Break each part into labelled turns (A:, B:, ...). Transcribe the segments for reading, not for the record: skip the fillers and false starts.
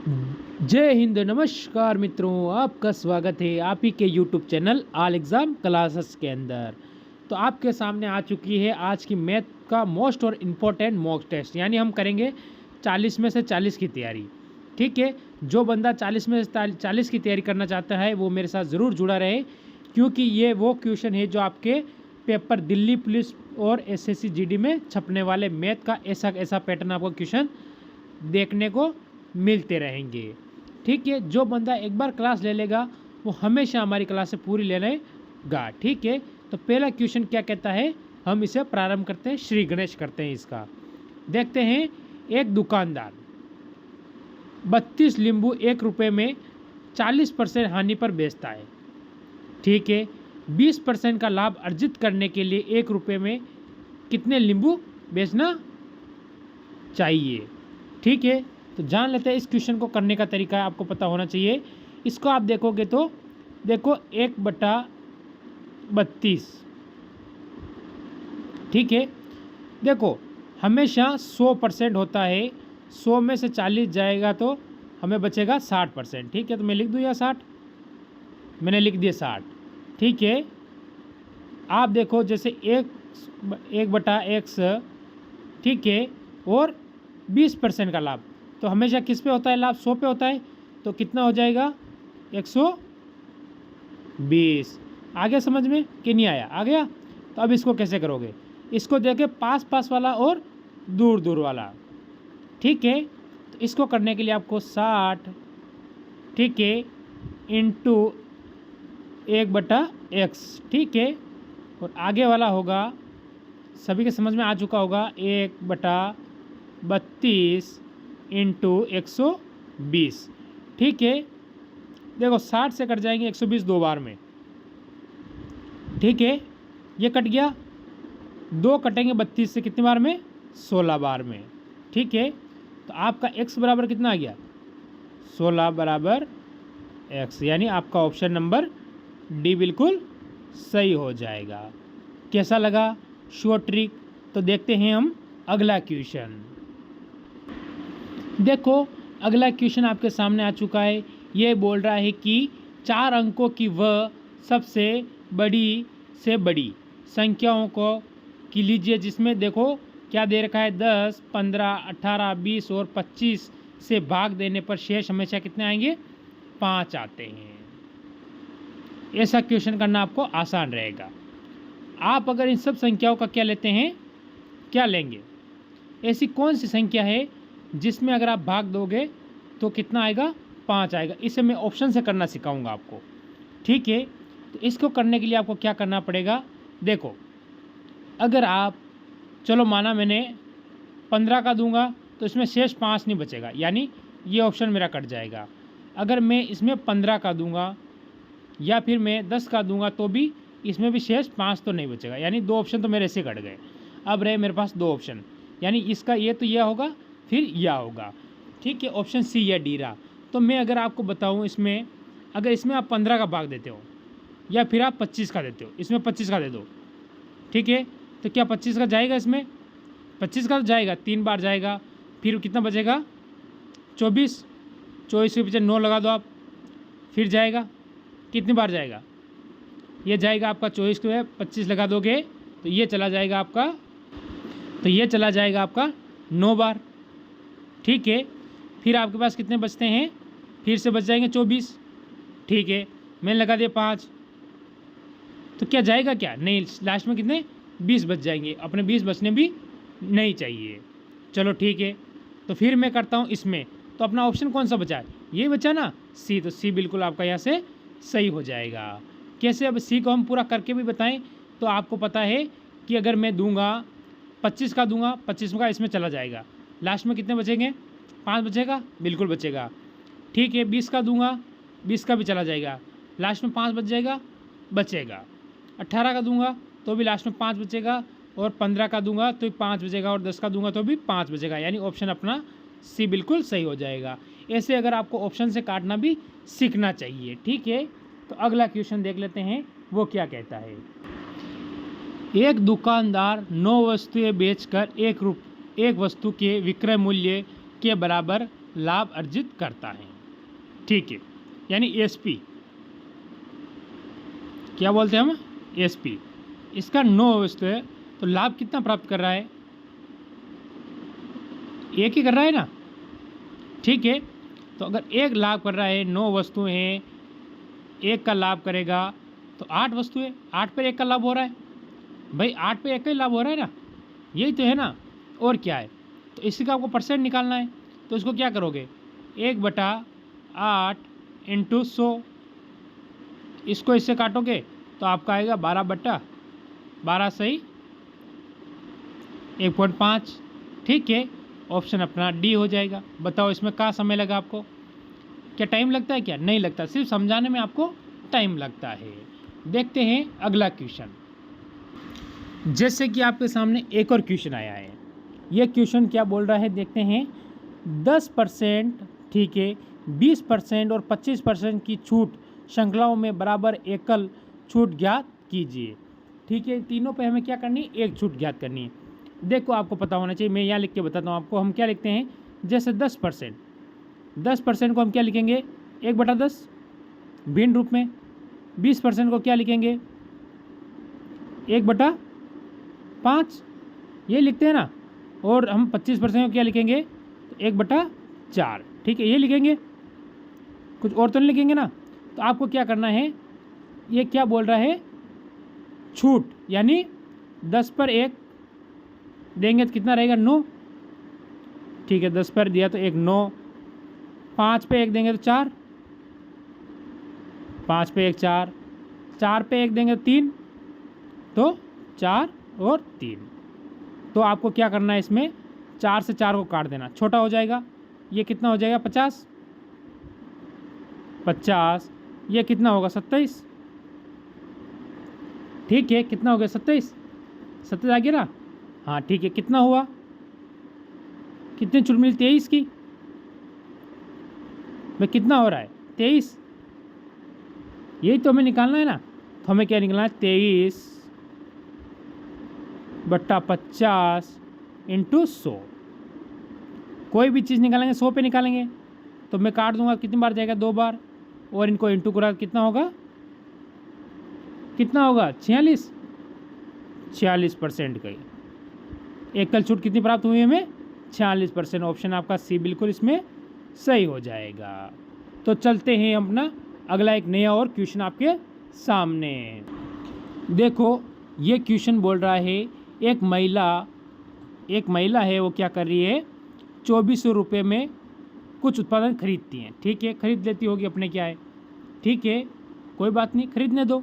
A: जय हिंद, नमस्कार मित्रों, आपका स्वागत है आप ही के YouTube channel all exam classes के अंदर। तो आपके सामने आ चुकी है आज की मैथ का मोस्ट और इम्पोर्टेंट मॉक टेस्ट, यानी हम करेंगे 40 में से 40 की तैयारी। ठीक है, जो बंदा 40 में से 40 की तैयारी करना चाहता है वो मेरे साथ ज़रूर जुड़ा रहे, क्योंकि ये वो क्वेश्चन है जो आपके पेपर दिल्ली पुलिस और SSC GD में छपने वाले मैथ का ऐसा पैटर्न आपको क्वेश्चन देखने को मिलते रहेंगे। ठीक है, जो बंदा एक बार क्लास ले लेगा वो हमेशा हमारी क्लास से पूरी ले लेगा। ठीक है, तो पहला क्वेश्चन क्या कहता है, हम इसे प्रारंभ करते हैं, श्री गणेश करते हैं इसका। देखते हैं, एक दुकानदार 32 नींबू 1 रुपये में 40% हानि पर बेचता है। ठीक है, 20% का लाभ अर्जित करने के लिए 1 रुपये में कितने नींबू बेचना चाहिए। ठीक है, तो जान लेते हैं इस क्वेश्चन को करने का तरीका, आपको पता होना चाहिए। इसको आप देखोगे तो देखो 1/32। ठीक है, देखो हमेशा 100% होता है, 100 में से 40 जाएगा तो हमें बचेगा 60%। ठीक है, तो मैं लिख दूँ या 60, मैंने लिख दिया 60। ठीक है, आप देखो जैसे 1/x, ठीक है, और 20% का लाभ, तो हमेशा किस पे होता है लाभ, 100 पे होता है, तो कितना हो जाएगा 120। आ गया समझ में कि नहीं आया? आ गया। तो अब इसको कैसे करोगे, इसको देखे पास पास वाला और दूर दूर वाला। ठीक है, तो इसको करने के लिए आपको 60, ठीक है, इंटू 1/x, ठीक है, और आगे वाला होगा, सभी के समझ में आ चुका होगा, 1/32 इंटू 120। ठीक है, देखो 60 से कट जाएंगे 120 दो बार में। ठीक है, ये कट गया, 2 कटेंगे 32 से कितनी बार में, 16 बार में। ठीक है, तो आपका x बराबर कितना आ गया, 16 बराबर x, यानी आपका ऑप्शन नंबर डी बिल्कुल सही हो जाएगा। कैसा लगा शॉर्ट ट्रिक? तो देखते हैं हम अगला क्वेश्चन। देखो अगला क्वेश्चन आपके सामने आ चुका है। ये बोल रहा है कि 4 अंकों की वह सबसे बड़ी से बड़ी संख्याओं को की लीजिए, जिसमें देखो क्या दे रखा है, 10, 15, 18, 20 और 25 से भाग देने पर शेष हमेशा कितने आएंगे, 5 आते हैं। ऐसा क्वेश्चन करना आपको आसान रहेगा। आप अगर इन सब संख्याओं का क्या लेते हैं, क्या लेंगे, ऐसी कौन सी संख्या है जिसमें अगर आप भाग दोगे तो कितना आएगा, 5 आएगा। इसे मैं ऑप्शन से करना सिखाऊंगा आपको। ठीक है, तो इसको करने के लिए आपको क्या करना पड़ेगा, देखो अगर आप, चलो माना मैंने 15 का दूंगा तो इसमें शेष 5 नहीं बचेगा, यानी ये ऑप्शन मेरा कट जाएगा। अगर मैं इसमें 15 का दूंगा या फिर मैं 10 का दूंगा तो भी इसमें भी शेष 5 तो नहीं बचेगा, यानी 2 ऑप्शन तो मेरे ऐसे कट गए। अब रहे मेरे पास 2 ऑप्शन, यानी इसका ये तो यह होगा, फिर यह होगा। ठीक है, ऑप्शन सी या डी रहा। तो मैं अगर आपको बताऊं, इसमें अगर इसमें आप 15 का भाग देते हो या फिर आप 25 का देते हो, इसमें 25 का दे दो। ठीक है, तो क्या 25 का जाएगा, इसमें 25 का तो जाएगा, 3 बार जाएगा, फिर कितना बचेगा, 24। 24 के पीछे 9 लगा दो आप, फिर जाएगा, कितनी बार जाएगा, ये जाएगा आपका 24 को है 25 लगा दोगे तो ये चला जाएगा आपका, तो ये चला जाएगा आपका 9 बार। ठीक है, फिर आपके पास कितने बचते हैं, फिर से बच जाएंगे 24। ठीक है, मैंने लगा दिया 5, तो क्या जाएगा, क्या नहीं, लास्ट में कितने 20 बच जाएंगे, अपने 20 बचने भी नहीं चाहिए। चलो ठीक है, तो फिर मैं करता हूँ इसमें, तो अपना ऑप्शन कौन सा बचा है, ये बचा ना, सी, तो सी बिल्कुल आपका यहाँ से सही हो जाएगा। कैसे, अब सी को हम पूरा करके भी बताएं तो आपको पता है कि अगर मैं दूंगा 25 का दूंगा, 25 का इसमें चला जाएगा, लास्ट में कितने बचेंगे, 5 बचेगा, बिल्कुल बचेगा। ठीक है, 20 का दूंगा, 20 का भी चला जाएगा, लास्ट में 5 बच जाएगा, बचेगा। 18 का दूंगा तो भी लास्ट में 5 बचेगा, और 15 का दूंगा तो भी 5 बचेगा, और 10 का दूंगा तो भी 5 बचेगा, यानी ऑप्शन अपना सी बिल्कुल सही हो जाएगा। ऐसे अगर आपको ऑप्शन से काटना भी सीखना चाहिए। ठीक है, तो अगला क्वेश्चन देख लेते हैं वो क्या कहता है। एक दुकानदार 9 वस्तुएं बेचकर एक वस्तु के विक्रय मूल्य के बराबर लाभ अर्जित करता है। ठीक है, यानी एसपी क्या बोलते हैं हम, एसपी। इसका 9 वस्तु है तो लाभ कितना प्राप्त कर रहा है, एक ही कर रहा है ना। ठीक है, तो अगर एक लाभ कर रहा है, 9 वस्तुएं हैं, एक का लाभ करेगा तो 8 वस्तुएं, 8 पे एक का लाभ हो रहा है भाई, 8 पे एक का ही लाभ हो रहा है ना, यही तो है ना, और क्या है। तो इसी का आपको परसेंट निकालना है, तो इसको क्या करोगे, 1/8 इंटू 100, इसको इससे काटोगे तो आपका आएगा 12/12 सही 1.5। ठीक है, ऑप्शन अपना डी हो जाएगा। बताओ इसमें क्या समय लगा आपको, क्या टाइम लगता है, क्या नहीं लगता, सिर्फ समझाने में आपको टाइम लगता है। देखते हैं अगला क्वेश्चन। जैसे कि आपके सामने एक और क्वेश्चन आया है, ये क्वेश्चन क्या बोल रहा है देखते हैं। 10%, ठीक है, 20% और 25% की छूट श्रृंखलाओं में बराबर एकल छूट ज्ञात कीजिए। ठीक है, तीनों पे हमें क्या करनी है, एक छूट ज्ञात करनी है। देखो आपको पता होना चाहिए, मैं यहाँ लिख के बताता हूँ आपको। हम क्या लिखते हैं, जैसे 10% को हम क्या लिखेंगे, 1/10 भिन्न रूप में। 20% को क्या लिखेंगे, 1/5 ये लिखते हैं ना। और हम 25% को क्या लिखेंगे, तो 1/4। ठीक है, ये लिखेंगे, कुछ और तो नहीं लिखेंगे ना। तो आपको क्या करना है, ये क्या बोल रहा है, छूट, यानी 10 पर 1 देंगे तो कितना रहेगा, 9। ठीक है, 10 पर दिया तो 1 9, 5 पे 1 देंगे तो 4, 5 पे 1 4, 4 पे 1 देंगे तो 3, तो 4 और 3। तो आपको क्या करना है, इसमें 4 से 4 को काट देना, छोटा हो जाएगा। ये कितना हो जाएगा, 50, ये कितना होगा, 27। ठीक है, कितना हो गया, 27 आ गया ना। हाँ ठीक है, कितना हुआ, कितनी छूट मिली, 23 की। भाई कितना हो रहा है, 23, यही तो हमें निकालना है ना। तो हमें क्या निकालना है, 23/50 इंटू 100। कोई भी चीज़ निकालेंगे 100 पे निकालेंगे, तो मैं काट दूंगा, कितनी बार जाएगा, 2 बार, और इनको इंटू करा कितना होगा, 46% का। एकल छूट कितनी प्राप्त हुई हमें, 46%। ऑप्शन आपका सी बिल्कुल इसमें सही हो जाएगा। तो चलते हैं अपना अगला एक नया और क्वेश्चन आपके सामने। देखो ये क्वेश्चन बोल रहा है, एक महिला है, वो क्या कर रही है, 2400 रुपये में कुछ उत्पादन खरीदती हैं। ठीक है, खरीद लेती होगी अपने, क्या है, ठीक है, कोई बात नहीं, खरीदने दो।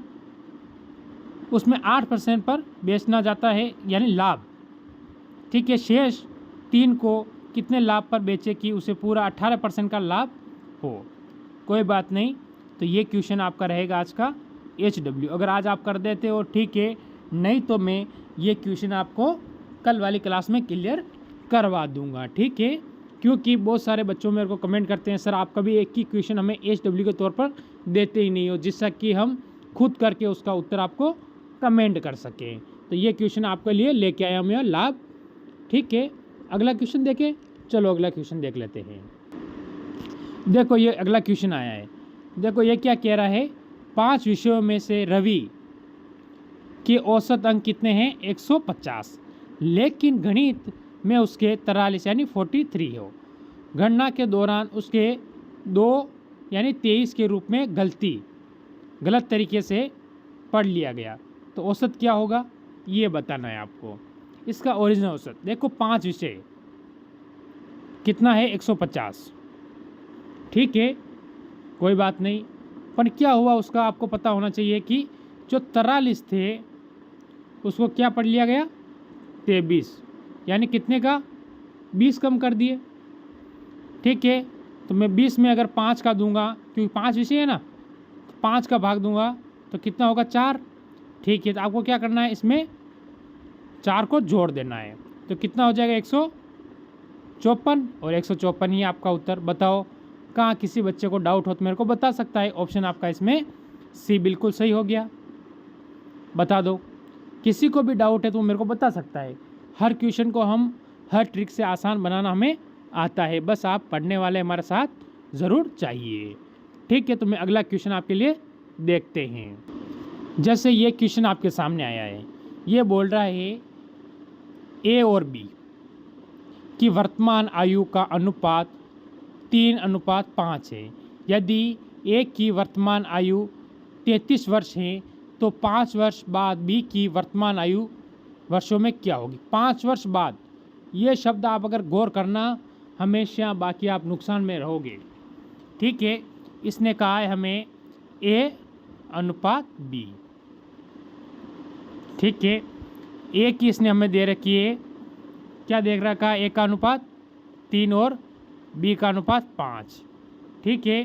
A: उसमें 8% पर बेचना जाता है, यानी लाभ। ठीक है, शेष 3 को कितने लाभ पर बेचे कि उसे पूरा 18% का लाभ हो। कोई बात नहीं, तो ये क्वेश्चन आपका रहेगा आज का HW। अगर आज आप कर देते हो ठीक है, नहीं तो मैं ये क्वेश्चन आपको कल वाली क्लास में क्लियर करवा दूंगा। ठीक है, क्योंकि बहुत सारे बच्चों मेरे को कमेंट करते हैं, सर आप कभी एक ही क्वेश्चन हमें HW के तौर पर देते ही नहीं हो, जिससे कि हम खुद करके उसका उत्तर आपको कमेंट कर सकें। तो ये क्वेश्चन आपके लिए लेके आया मैं लाभ। ठीक है, अगला क्वेश्चन देखें, चलो अगला क्वेश्चन देख लेते हैं। देखो ये अगला क्वेश्चन आया है, देखो ये क्या कह रहा है, 5 विषयों में से रवि के औसत अंक कितने हैं, 150, लेकिन गणित में उसके 43 यानी 43 हो। गणना के दौरान उसके 2 यानी 23 के रूप में गलत तरीके से पढ़ लिया गया, तो औसत क्या होगा ये बताना है आपको। इसका ओरिजिनल औसत देखो, 5 विषय कितना है, 150। ठीक है, कोई बात नहीं, पर क्या हुआ उसका आपको पता होना चाहिए कि जो 43 थे उसको क्या पढ़ लिया गया, 23, यानी कितने का, 20 कम कर दिए। ठीक है, तो मैं 20 में अगर 5 का दूंगा, क्योंकि 5 विषय है ना, तो 5 का भाग दूंगा तो कितना होगा, 4। ठीक है, तो आपको क्या करना है, इसमें 4 को जोड़ देना है, तो कितना हो जाएगा, 154, और 154 ही आपका उत्तर। बताओ कहाँ किसी बच्चे को डाउट हो तो मेरे को बता सकता है। ऑप्शन आपका इसमें सी बिल्कुल सही हो गया। बता दो, किसी को भी डाउट है तो मेरे को बता सकता है। हर क्वेश्चन को हम हर ट्रिक से आसान बनाना हमें आता है। बस आप पढ़ने वाले हमारे साथ ज़रूर चाहिए। ठीक है, तो मैं अगला क्वेश्चन आपके लिए देखते हैं। जैसे ये क्वेश्चन आपके सामने आया है, ये बोल रहा है ए और बी की वर्तमान आयु का अनुपात 3:5 है। यदि ए की वर्तमान आयु 33 वर्ष है तो 5 वर्ष बाद बी की वर्तमान आयु वर्षों में क्या होगी? 5 वर्ष बाद, ये शब्द आप अगर गौर करना हमेशा, बाकी आप नुकसान में रहोगे। ठीक है, इसने कहा है हमें ए अनुपात बी। ठीक है, ए की इसने हमें दे रखी है, क्या देख रखा है? ए का अनुपात 3 और बी का अनुपात 5। ठीक है,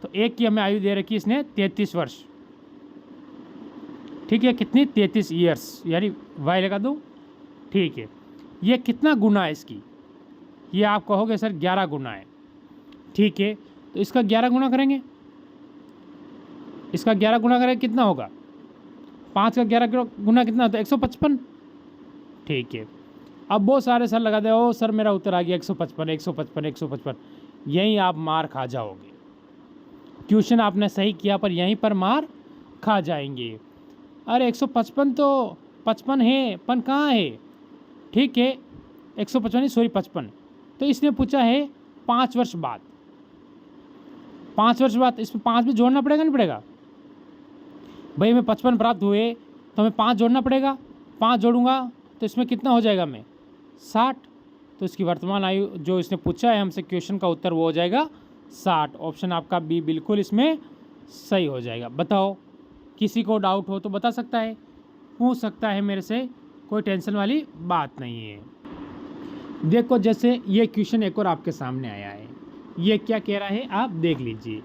A: तो ए की हमें आयु दे रखी है इसने 33 वर्ष। ठीक है, कितनी? 33 ईयर्स, यानी वाई लगा दूँ। ठीक है, ये कितना गुना है इसकी? ये आप कहोगे सर 11 गुना है। ठीक है, तो इसका 11 गुना करेंगे। इसका 11 गुना करेंगे, कितना होगा? 5 का 11 गुना कितना होता है? 155। ठीक है, अब बहुत सारे सर लगा दे, ओ सर मेरा उत्तर आ गया 155, 155, 155। यहीं आप मार खा जाओगे। क्वेश्चन आपने सही किया पर यहीं पर मार खा जाएंगे। अरे 155 तो 55 है, पन कहाँ है? ठीक है, 155 सॉरी 55। तो इसने पूछा है 5 वर्ष बाद। 5 वर्ष बाद इसमें 5 भी जोड़ना पड़ेगा, नहीं पड़ेगा? भाई हमें 55 प्राप्त हुए तो हमें 5 जोड़ना पड़ेगा। 5 जोड़ूंगा तो इसमें कितना हो जाएगा? मैं 60। तो इसकी वर्तमान आयु जो इसने पूछा है हमसे क्वेश्चन का उत्तर वो हो जाएगा 60। ऑप्शन आपका बी बिल्कुल इसमें सही हो जाएगा। बताओ, किसी को डाउट हो तो बता सकता है, पूछ सकता है मेरे से, कोई टेंशन वाली बात नहीं है। देखो, जैसे ये क्वेश्चन एक और आपके सामने आया है, ये क्या कह रहा है आप देख लीजिए।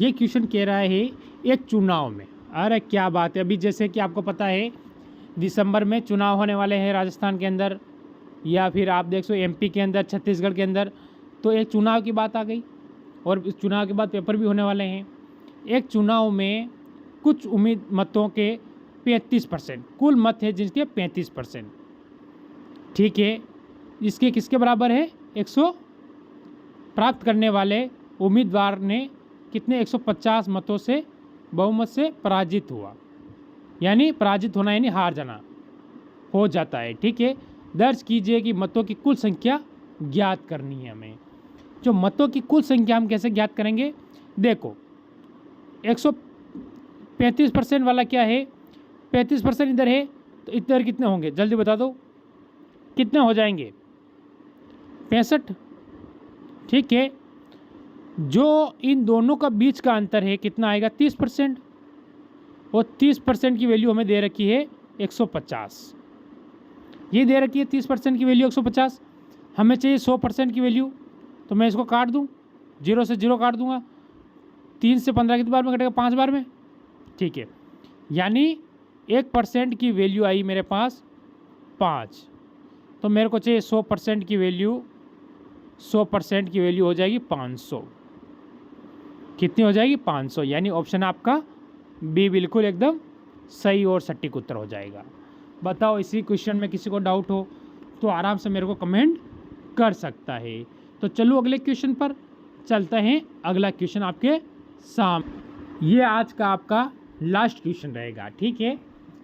A: ये क्वेश्चन कह रहा है एक चुनाव में, अरे क्या बात है, अभी जैसे कि आपको पता है दिसंबर में चुनाव होने वाले हैं राजस्थान के अंदर, या फिर आप देख सो एमपी के अंदर, छत्तीसगढ़ के अंदर। तो एक चुनाव की बात आ गई और इस चुनाव के बाद पेपर भी होने वाले हैं। एक चुनाव में कुछ उम्मीद मतों के 35%, कुल मत है जिसके 35%। ठीक है, इसके किसके बराबर है? 100 प्राप्त करने वाले उम्मीदवार ने कितने? 150 मतों से बहुमत से पराजित हुआ, यानी पराजित होना यानी हार जाना हो जाता है। ठीक है, दर्ज कीजिए कि मतों की कुल संख्या ज्ञात करनी है हमें। जो मतों की कुल संख्या हम कैसे ज्ञात करेंगे? देखो, 135% वाला क्या है? 35% इधर है, तो इधर कितने होंगे? जल्दी बता दो, कितने हो जाएंगे? 65। ठीक है, जो इन दोनों का बीच का अंतर है कितना आएगा? 30%। और 30% की वैल्यू हमें दे रखी है 150। ये दे रखी है 30% की वैल्यू 150। हमें चाहिए 100% की वैल्यू, तो मैं इसको काट दूं, 0 से 0 काट दूंगा। 3 से 15 कितनी बार में कटेगा? 5 बार में। ठीक है, यानी 1% की वैल्यू आई मेरे पास 5, तो मेरे को चाहिए 100% की वैल्यू। 100% की वैल्यू हो जाएगी 500। कितनी हो जाएगी? 500। यानी ऑप्शन आपका बी बिल्कुल एकदम सही और सटीक उत्तर हो जाएगा। बताओ, इसी क्वेश्चन में किसी को डाउट हो तो आराम से मेरे को कमेंट कर सकता है। तो चलो अगले क्वेश्चन पर चलते हैं। अगला क्वेश्चन आपके सामने, ये आज का आपका लास्ट क्वेश्चन रहेगा। ठीक है,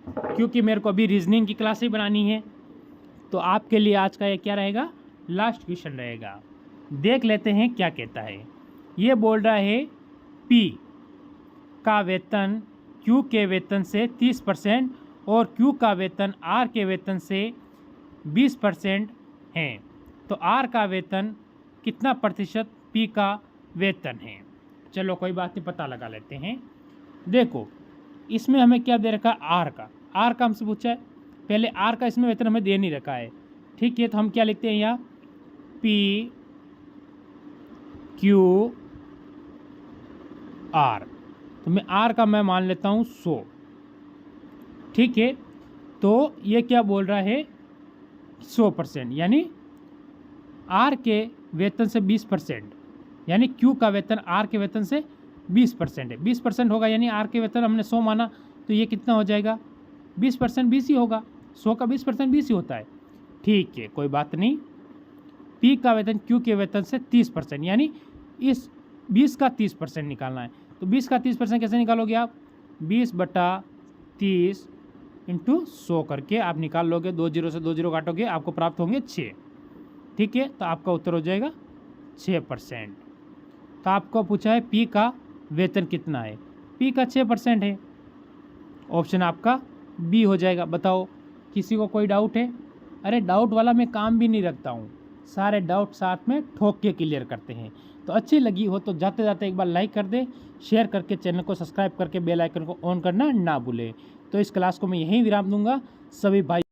A: क्योंकि मेरे को अभी रीजनिंग की क्लास ही बनानी है, तो आपके लिए आज का ये क्या रहेगा? लास्ट क्वेश्चन रहेगा। देख लेते हैं क्या कहता है। ये बोल रहा है पी का वेतन क्यू के वेतन से 30% और क्यू का वेतन आर के वेतन से 20% है, तो आर का वेतन कितना प्रतिशत पी का वेतन है? चलो कोई बात नहीं, पता लगा लेते हैं। देखो, इसमें हमें क्या दे रखा है? आर का हमसे पूछा है। पहले आर का इसमें वेतन हमें दे नहीं रखा है। ठीक है, तो हम क्या लिखते हैं यहाँ? P Q R. तो मैं आर का मैं मान लेता हूँ 100। ठीक है, तो ये क्या बोल रहा है? 100%, यानी आर के वेतन से 20%, यानी क्यू का वेतन आर के वेतन से 20% है। 20% होगा, यानी आर के वेतन हमने 100 माना, तो ये कितना हो जाएगा? 20% 20 ही होगा। 100 का 20% 20 ही होता है। ठीक है, कोई बात नहीं। पी का वेतन क्यू के वेतन से 30%, यानी इस 20 का 30% निकालना है। तो 20 का 30% कैसे निकालोगे आप? 20/30 इंटू 100 करके आप निकाल लोगे। 2 जीरो से 2 जीरो काटोगे, आपको प्राप्त होंगे 6। ठीक है, तो आपका उत्तर हो जाएगा 6%। तो आपको पूछा है पी का वेतन कितना है, पी का 6% है। ऑप्शन आपका बी हो जाएगा। बताओ, किसी को कोई डाउट है? अरे डाउट वाला मैं काम भी नहीं रखता हूँ, सारे डाउट साथ में ठोक के क्लियर करते हैं। तो अच्छी लगी हो तो जाते जाते एक बार लाइक कर दे, शेयर करके चैनल को सब्सक्राइब करके बेल आइकन को ऑन करना ना भूले। तो इस क्लास को मैं यहीं विराम दूंगा। सभी भाई